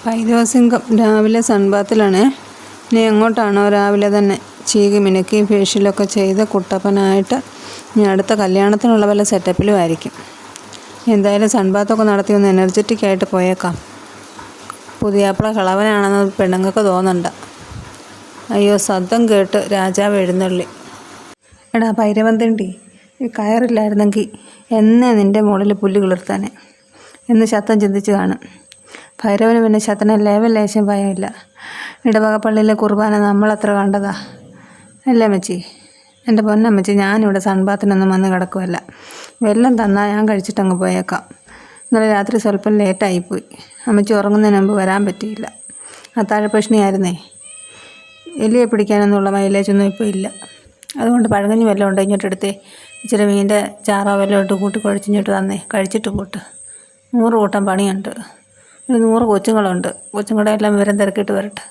പൈതോസിംഗം രാവിലെ സൺബാത്തിലാണ്. ഇനി എങ്ങോട്ടാണോ രാവിലെ തന്നെ ചീകി മിനുക്കി ഫേഷ്യലൊക്കെ ചെയ്ത് കുട്ടപ്പനായിട്ട് ഇനി അടുത്ത കല്യാണത്തിനുള്ള വല്ല സെറ്റപ്പിലും ആയിരിക്കും. എന്തായാലും സൺബാത്തൊക്കെ നടത്തി ഒന്ന് എനർജറ്റിക്കായിട്ട് പോയേക്കാം. പുതിയാപ്പിള കളവനാണെന്ന് പെണ്ണുങ്ങൾക്ക് തോന്നണ്ട. അയ്യോ, ശബ്ദം കേട്ട് രാജാവ് എഴുന്നള്ളി. എടാ പൈരവന്തിണ്ടി, ഈ കയറില്ലായിരുന്നെങ്കിൽ എന്നെ നിൻ്റെ മുകളിൽ പുല്ല് കിളിർത്താനെ എന്ന് ശത്തം ചിന്തിച്ച് കാണും. ഭൈരവന് പിന്നെ ശത്തനെ ലേശം ഭയമില്ല. ഇടവക പള്ളിയിലെ കുർബാന നമ്മളത്ര കണ്ടതാ അല്ലേ അമ്മച്ചി? എൻ്റെ പൊന്നമ്മച്ചി, ഞാനിവിടെ സൺബാത്തിനൊന്നും വന്ന് കിടക്കുമല്ല. വെള്ളം തന്നാൽ ഞാൻ കഴിച്ചിട്ടങ്ങ് പോയേക്കാം. ഇന്നലെ രാത്രി സ്വല്പം ലേറ്റായിപ്പോയി. അമ്മച്ചി ഉറങ്ങുന്നതിന് മുമ്പ് വരാൻ പറ്റിയില്ല. അത്താഴപ്രശ്നയായിരുന്നേ. എലിയെ പിടിക്കാനൊന്നുള്ള മൈലേജൊന്നും ഇപ്പോൾ ഇല്ല. അതുകൊണ്ട് പഴങ്കഞ്ഞി വല്ലതും ഉണ്ട് ഇങ്ങോട്ട് എടുത്തേ. ഇച്ചിരി മീൻ്റെ ചാറോ വല്ലതും ഇട്ട് കൂട്ടി കുഴച്ചിങ്ങോട്ട് തന്നേ. കഴിച്ചിട്ട് പോട്ട്. 100 കൂട്ടം പണിയുണ്ട്. 100 കൊച്ചുങ്ങളുണ്ട്. കൊച്ചുങ്ങളുടെ എല്ലാം വിവരം തിരക്കിയിട്ട് വരട്ടെ.